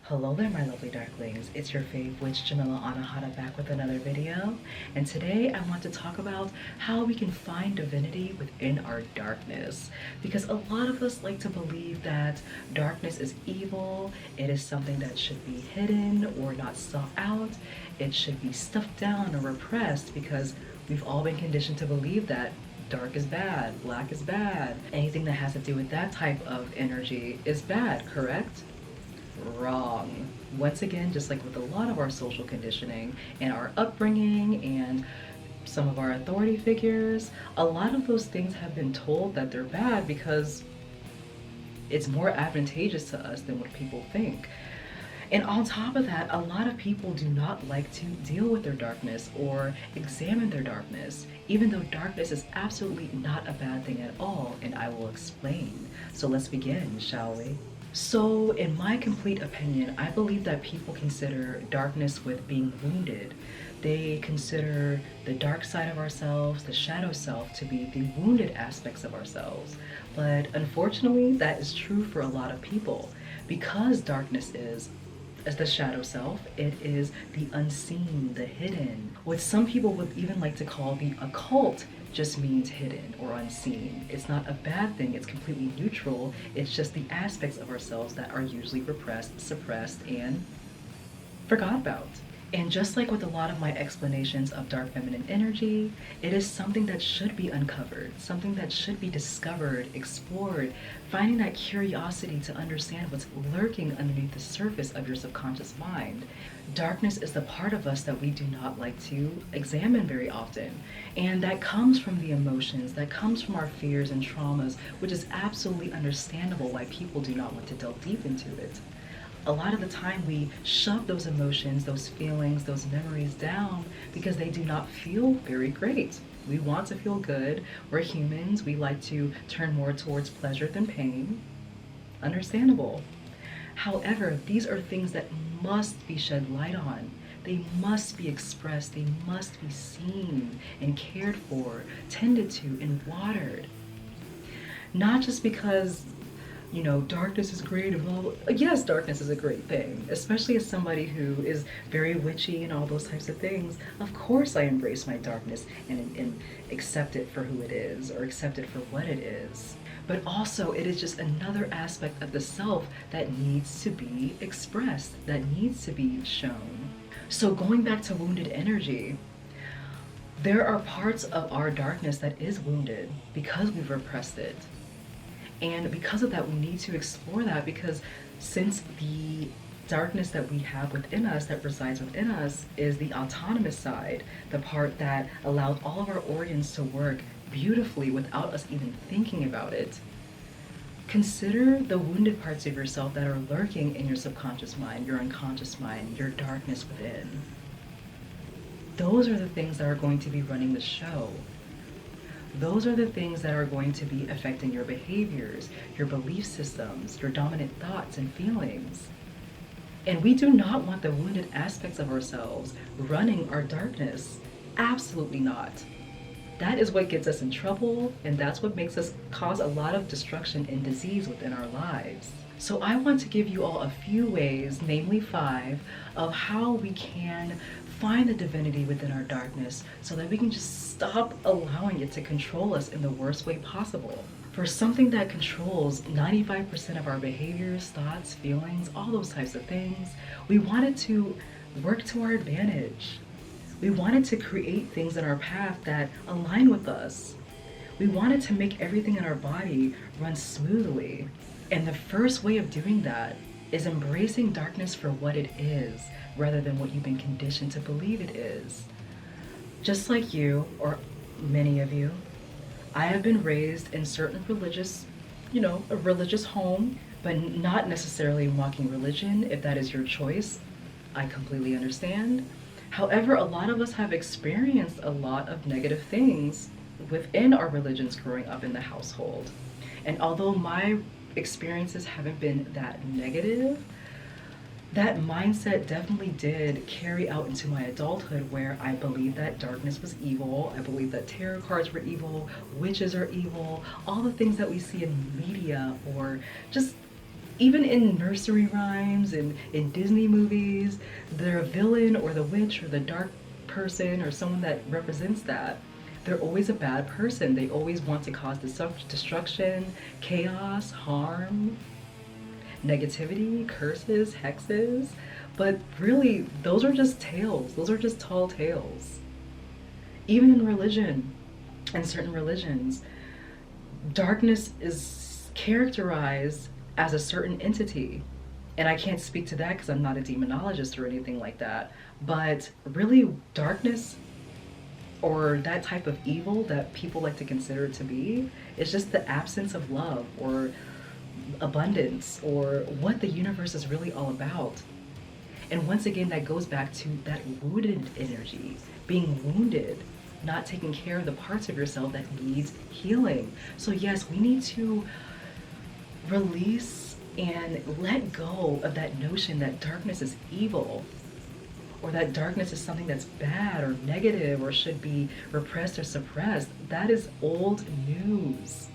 Hello there, my lovely darklings. It's your fave witch Jamila Anahata back with another video. And today I want to talk about how we can find divinity within our darkness. Because a lot of us like to believe that darkness is evil, it is something that should be hidden or not sought out, it should be stuffed down or repressed because we've all been conditioned to believe that dark is bad, black is bad. Anything that has to do with that type of energy is bad, correct? Wrong. Once again, just like with a lot of our social conditioning and our upbringing and some of our authority figures, a lot of those things have been told that they're bad because it's more advantageous to us than what people think. And on top of that, a lot of people do not like to deal with their darkness or examine their darkness, even though darkness is absolutely not a bad thing at all, and I will explain. So let's begin, shall we? So, in my complete opinion, I believe that people consider darkness with being wounded. They consider the dark side of ourselves, the shadow self, to be the wounded aspects of ourselves. But unfortunately, that is true for a lot of people. Because darkness is, as the shadow self, it is the unseen, the hidden. What some people would even like to call the occult just means hidden or unseen. It's not a bad thing, it's completely neutral. It's just the aspects of ourselves that are usually repressed, suppressed, and forgot about. And just like with a lot of my explanations of dark feminine energy, it is something that should be uncovered, something that should be discovered, explored, finding that curiosity to understand what's lurking underneath the surface of your subconscious mind. Darkness is the part of us that we do not like to examine very often. And that comes from the emotions, that comes from our fears and traumas, which is absolutely understandable why people do not want to delve deep into it. A lot of the time we shove those emotions, those feelings, those memories down because they do not feel very great. We want to feel good. We're humans. We like to turn more towards pleasure than pain. Understandable. However, these are things that must be shed light on. They must be expressed. They must be seen and cared for, tended to, and watered. Not just because darkness is great and blah, blah. Yes, darkness is a great thing, especially as somebody who is very witchy and all those types of things. Of course I embrace my darkness and accept it for who it is or accept it for what it is. But also it is just another aspect of the self that needs to be expressed, that needs to be shown. So going back to wounded energy, there are parts of our darkness that is wounded because we've repressed it. And because of that, we need to explore that because since the darkness that we have within us, that resides within us, is the autonomous side, the part that allows all of our organs to work beautifully without us even thinking about it. Consider the wounded parts of yourself that are lurking in your subconscious mind, your unconscious mind, your darkness within. Those are the things that are going to be running the show. Those are the things that are going to be affecting your behaviors, your belief systems, your dominant thoughts and feelings. And we do not want the wounded aspects of ourselves running our darkness. Absolutely not. That is what gets us in trouble, and that's what makes us cause a lot of destruction and disease within our lives. So I want to give you all a few ways, namely 5, of how we can find the divinity within our darkness so that we can just stop allowing it to control us in the worst way possible. For something that controls 95% of our behaviors, thoughts, feelings, all those types of things, we want it to work to our advantage. We wanted to create things in our path that align with us. We wanted to make everything in our body run smoothly. And the first way of doing that is embracing darkness for what it is, rather than what you've been conditioned to believe it is. Just like you, or many of you, I have been raised in certain religious, a religious home, but not necessarily mocking religion. If that is your choice, I completely understand. However, a lot of us have experienced a lot of negative things within our religions growing up in the household. And although my experiences haven't been that negative, that mindset definitely did carry out into my adulthood, where I believed that darkness was evil. I believed that tarot cards were evil, witches are evil, all the things that we see in media or just Even in nursery rhymes and in Disney movies, the villain or the witch or the dark person or someone that represents that, they're always a bad person. They always want to cause destruction, chaos, harm, negativity, curses, hexes. But really, those are just tales. Those are just tall tales. Even in religion, in certain religions, darkness is characterized as a certain entity. And I can't speak to that because I'm not a demonologist or anything like that. But really, darkness or that type of evil that people like to consider it to be is just the absence of love or abundance or what the universe is really all about. And once again, that goes back to that wounded energy, being wounded, not taking care of the parts of yourself that needs healing. So yes, we need to release and let go of that notion that darkness is evil, or that darkness is something that's bad or negative or should be repressed or suppressed. That is old news.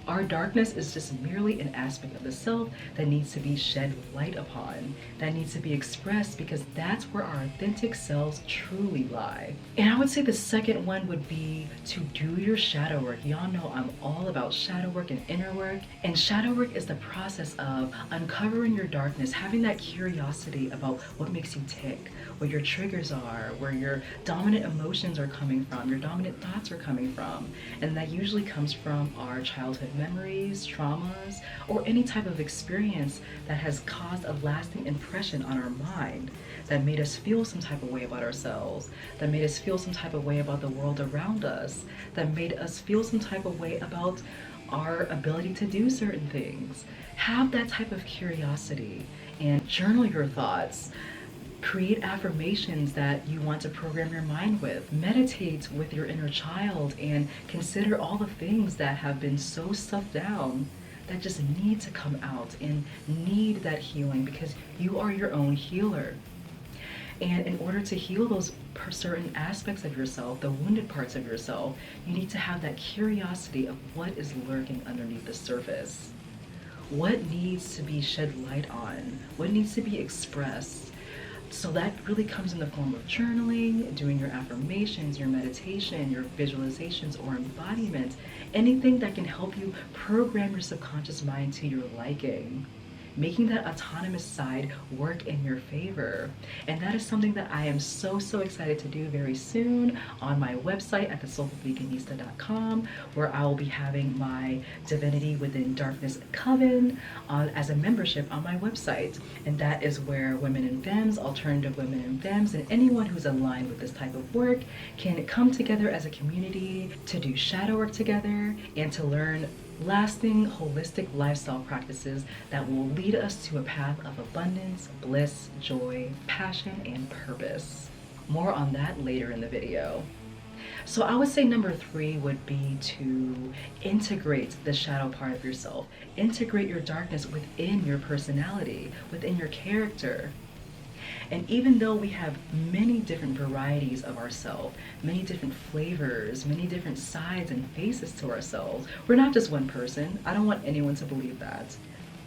Our darkness is just merely an aspect of the self that needs to be shed light upon, that needs to be expressed, because that's where our authentic selves truly lie. And I would say the second one would be to do your shadow work. Y'all know I'm all about shadow work and inner work. And shadow work is the process of uncovering your darkness, having that curiosity about what makes you tick, what your triggers are, where your dominant emotions are coming from, your dominant thoughts are coming from. And that usually comes from our childhood memories, traumas, or any type of experience that has caused a lasting impression on our mind, that made us feel some type of way about ourselves, that made us feel some type of way about the world around us, that made us feel some type of way about our ability to do certain things. Have that type of curiosity and journal your thoughts. Create affirmations that you want to program your mind with. Meditate with your inner child and consider all the things that have been so stuffed down that just need to come out and need that healing, because you are your own healer. And in order to heal those certain aspects of yourself, the wounded parts of yourself, you need to have that curiosity of what is lurking underneath the surface. What needs to be shed light on? What needs to be expressed? So that really comes in the form of journaling, doing your affirmations, your meditation, your visualizations, or embodiment. Anything that can help you program your subconscious mind to your liking. Making that autonomous side work in your favor. And that is something that I am so excited to do very soon on my website at thesoulfulveganista.com, where I will be having my Divinity Within Darkness Coven as a membership on my website. And that is where women and femmes, alternative women and femmes, and anyone who's aligned with this type of work can come together as a community to do shadow work together and to learn lasting, holistic lifestyle practices that will lead us to a path of abundance, bliss, joy, passion, and purpose. More on that later in the video. So I would say number 3 would be to integrate the shadow part of yourself. Integrate your darkness within your personality, within your character. And even though we have many different varieties of ourselves, many different flavors, many different sides and faces to ourselves, we're not just one person. I don't want anyone to believe that.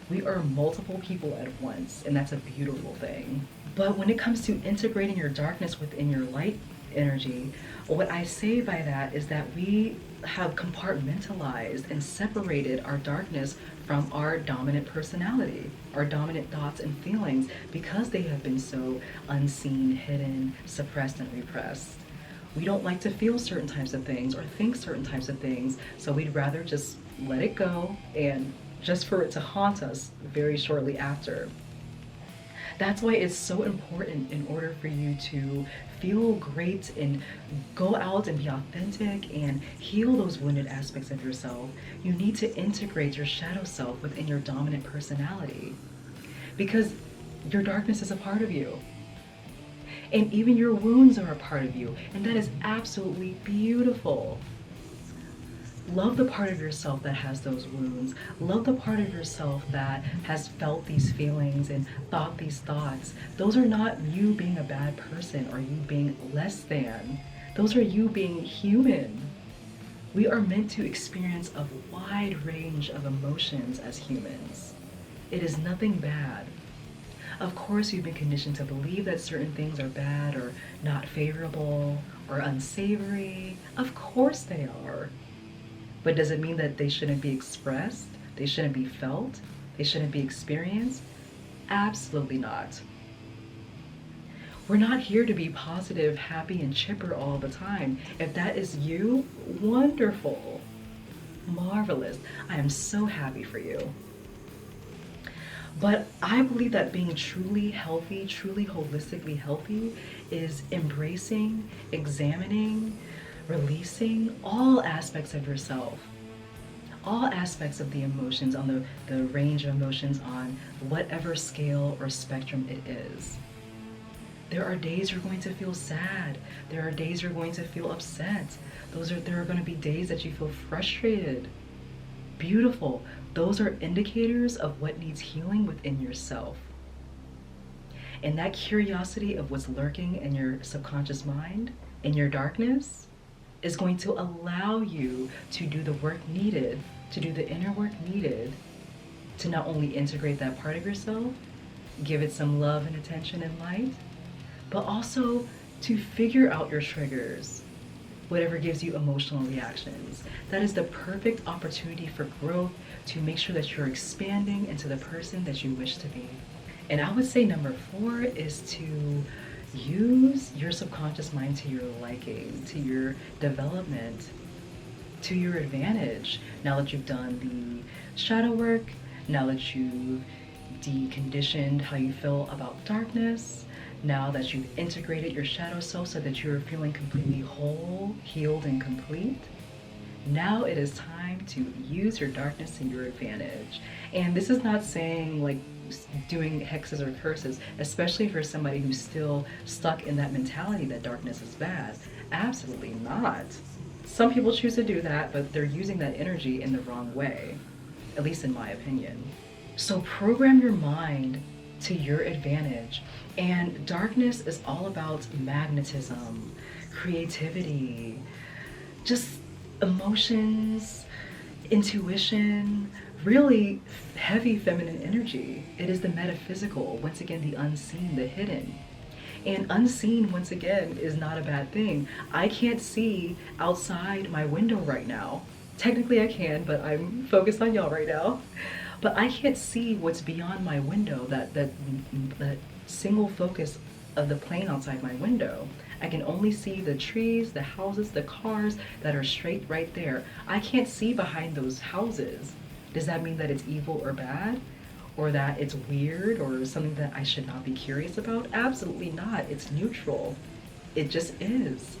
We are multiple people at once, and that's a beautiful thing. But when it comes to integrating your darkness within your light energy, what I say by that is that we have compartmentalized and separated our darkness from our dominant personality, our dominant thoughts and feelings, because they have been so unseen, hidden, suppressed, and repressed. We don't like to feel certain types of things or think certain types of things, so we'd rather just let it go and just for it to haunt us very shortly after. That's why it's so important, in order for you to feel great and go out and be authentic and heal those wounded aspects of yourself, you need to integrate your shadow self within your dominant personality, because your darkness is a part of you. And even your wounds are a part of you, and that is absolutely beautiful. Love the part of yourself that has those wounds. Love the part of yourself that has felt these feelings and thought these thoughts. Those are not you being a bad person or you being less than. Those are you being human. We are meant to experience a wide range of emotions as humans. It is nothing bad. Of course, you've been conditioned to believe that certain things are bad or not favorable or unsavory. Of course they are. But does it mean that they shouldn't be expressed? They shouldn't be felt? They shouldn't be experienced? Absolutely not. We're not here to be positive, happy, and chipper all the time. If that is you, wonderful, marvelous. I am so happy for you. But I believe that being truly healthy, truly holistically healthy, is embracing, examining, releasing all aspects of yourself. All aspects of the emotions, on the range of emotions, on whatever scale or spectrum it is. There are days you're going to feel sad. There are days you're going to feel upset. There are going to be days that you feel frustrated. Beautiful. Those are indicators of what needs healing within yourself. And that curiosity of what's lurking in your subconscious mind, in your darkness, is going to allow you to do the work needed, to do the inner work needed, to not only integrate that part of yourself, give it some love and attention and light, but also to figure out your triggers, whatever gives you emotional reactions. That is the perfect opportunity for growth, to make sure that you're expanding into the person that you wish to be. And I would say number 4 is to use your subconscious mind to your liking, to your development, to your advantage. Now that you've done the shadow work, now that you've deconditioned how you feel about darkness, now that you've integrated your shadow self so that you're feeling completely whole, healed, and complete, now it is time to use your darkness to your advantage. And this is not saying like doing hexes or curses, especially for somebody who's still stuck in that mentality that darkness is bad. Absolutely not. Some people choose to do that, but they're using that energy in the wrong way, at least in my opinion. So program your mind to your advantage. And darkness is all about magnetism, creativity, just emotions, intuition, really heavy feminine energy. It is the metaphysical, once again, the unseen, the hidden. And unseen, once again, is not a bad thing. I can't see outside my window right now. Technically I can, but I'm focused on y'all right now. But I can't see what's beyond my window, that single focus of the plane outside my window. I can only see the trees, the houses, the cars that are straight right there. I can't see behind those houses. Does that mean that it's evil or bad? Or that it's weird or something that I should not be curious about? Absolutely not. It's neutral. It just is.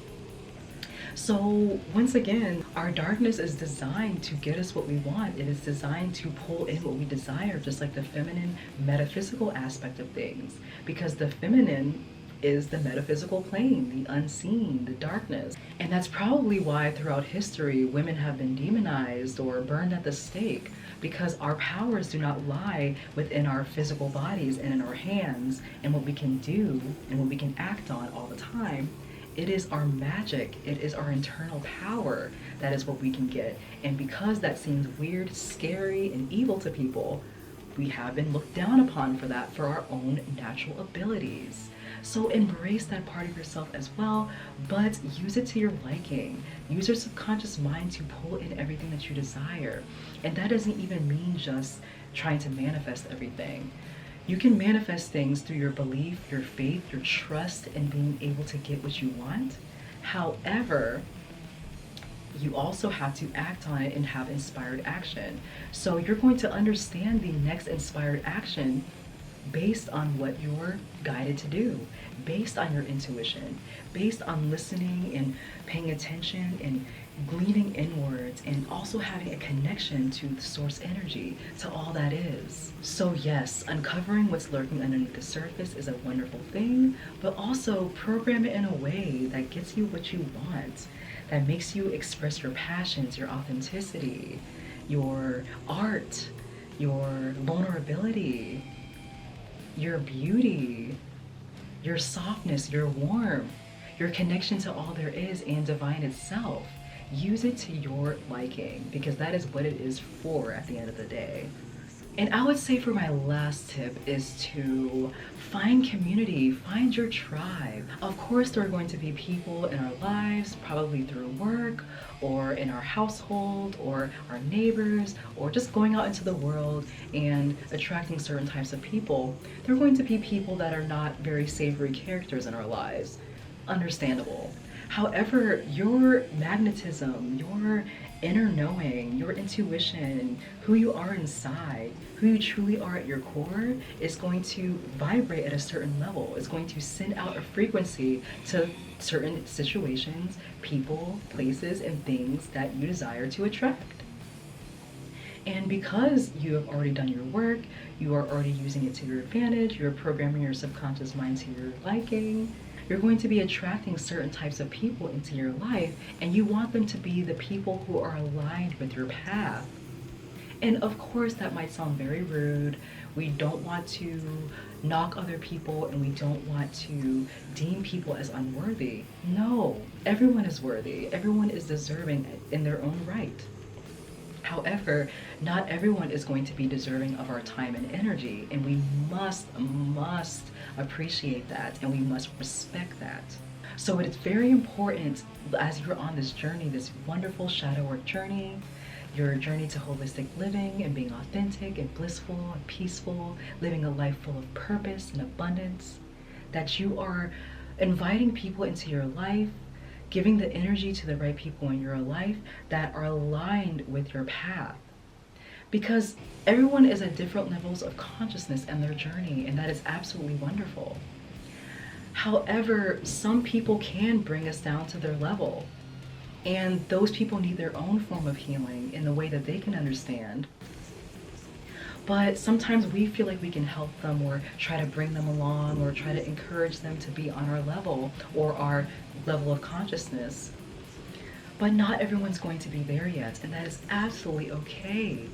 So once again, our darkness is designed to get us what we want. It is designed to pull in what we desire, just like the feminine metaphysical aspect of things. Because the feminine is the metaphysical plane, the unseen, the darkness. And that's probably why throughout history, women have been demonized or burned at the stake, because our powers do not lie within our physical bodies and in our hands and what we can do and what we can act on all the time. It is our magic, it is our internal power that is what we can get. And because that seems weird, scary, and evil to people, we have been looked down upon for that, for our own natural abilities. So embrace that part of yourself as well, but use it to your liking. Use your subconscious mind to pull in everything that you desire. And that doesn't even mean just trying to manifest everything. You can manifest things through your belief, your faith, your trust in being able to get what you want. However, you also have to act on it and have inspired action. So you're going to understand the next inspired action based on what you're guided to do, based on your intuition, based on listening and paying attention and gleaning inwards, and also having a connection to the source energy, to all that is. So yes, uncovering what's lurking underneath the surface is a wonderful thing, but also program it in a way that gets you what you want, that makes you express your passions, your authenticity, your art, your vulnerability, your beauty, your softness, your warmth, your connection to all there is and divine itself. Use it to your liking, because that is what it is for at the end of the day. And I would say for my last tip is to find community, find your tribe. Of course, there are going to be people in our lives, probably through work or in our household or our neighbors or just going out into the world and attracting certain types of people. There are going to be people that are not very savory characters in our lives. Understandable. However, your magnetism, your inner knowing, your intuition, who you are inside, who you truly are at your core, is going to vibrate at a certain level. It's going to send out a frequency to certain situations, people, places, and things that you desire to attract. And because you have already done your work, you are already using it to your advantage, you're programming your subconscious mind to your liking, you're going to be attracting certain types of people into your life, and you want them to be the people who are aligned with your path. And of course, that might sound very rude. We don't want to knock other people, and we don't want to deem people as unworthy. No, everyone is worthy. Everyone is deserving in their own right. However, not everyone is going to be deserving of our time and energy, and we must appreciate that, and we must respect that. So it is very important as you're on this journey, this wonderful shadow work journey, your journey to holistic living and being authentic and blissful and peaceful, living a life full of purpose and abundance, that you are inviting people into your life, giving the energy to the right people in your life that are aligned with your path. Because everyone is at different levels of consciousness and their journey, and that is absolutely wonderful. However, some people can bring us down to their level, and those people need their own form of healing in the way that they can understand. But sometimes we feel like we can help them or try to bring them along or try to encourage them to be on our level or our level of consciousness. But not everyone's going to be there yet, and that is absolutely okay.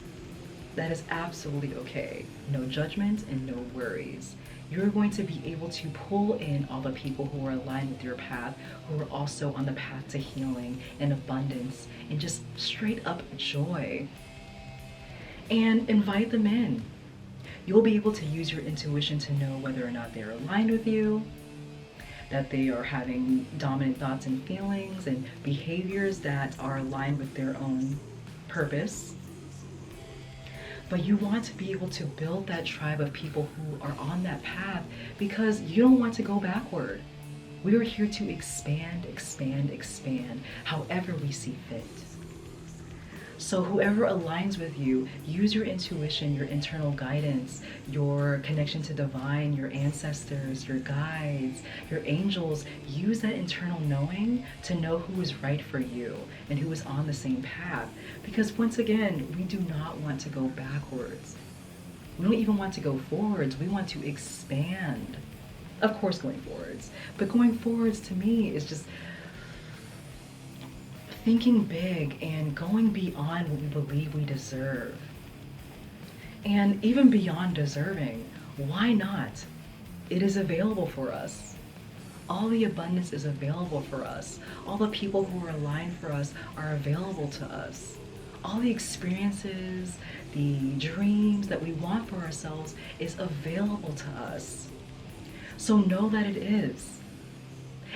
That is absolutely okay. No judgment and no worries. You're going to be able to pull in all the people who are aligned with your path, who are also on the path to healing and abundance and just straight up joy. And invite them in. You'll be able to use your intuition to know whether or not they're aligned with you, that they are having dominant thoughts and feelings and behaviors that are aligned with their own purpose. But you want to be able to build that tribe of people who are on that path because you don't want to go backward. We are here to expand, expand, expand, however we see fit. So whoever aligns with you, use your intuition, your internal guidance, your connection to divine, your ancestors, your guides, your angels. Use that internal knowing to know who is right for you and who is on the same path. Because once again, we do not want to go backwards. We don't even want to go forwards. We want to expand. Of course, going forwards. But going forwards to me is just thinking big and going beyond what we believe we deserve. And even beyond deserving, why not? It is available for us. All the abundance is available for us. All the people who are aligned for us are available to us. All the experiences, the dreams that we want for ourselves is available to us. So know that it is.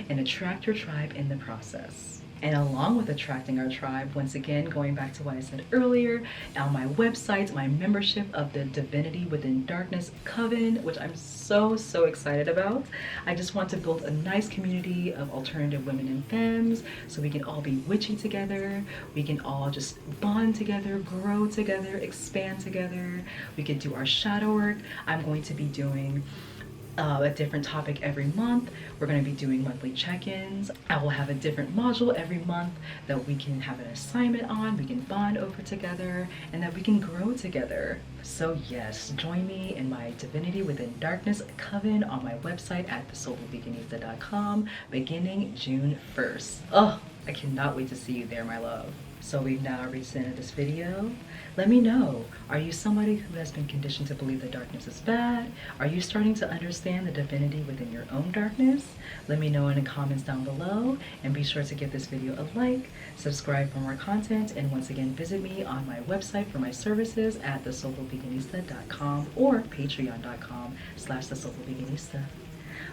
And attract your tribe in the process. And along with attracting our tribe, once again, going back to what I said earlier, on my website, my membership of the Divinity Within Darkness Coven, which I'm so excited about. I just want to build a nice community of alternative women and femmes so we can all be witchy together. We can all just bond together, grow together, expand together. We could do our shadow work. I'm going to be doing a different topic every month. We're going to be doing monthly check-ins. I will have a different module every month that we can have an assignment on, we can bond over together, and that we can grow together. So yes, join me in my Divinity Within Darkness Coven on my website at thesoulfulveganista.com beginning June 1st. Oh, I cannot wait to see you there, my love. So we've now reached the end of this video. Let me know, are you somebody who has been conditioned to believe that darkness is bad? Are you starting to understand the divinity within your own darkness? Let me know in the comments down below, and be sure to give this video a like, subscribe for more content, and once again visit me on my website for my services at thesoulfulveganista.com or patreon.com/thesoulfulveganista.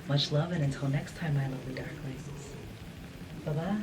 Much love, and until next time, my lovely darklings. Bye-bye.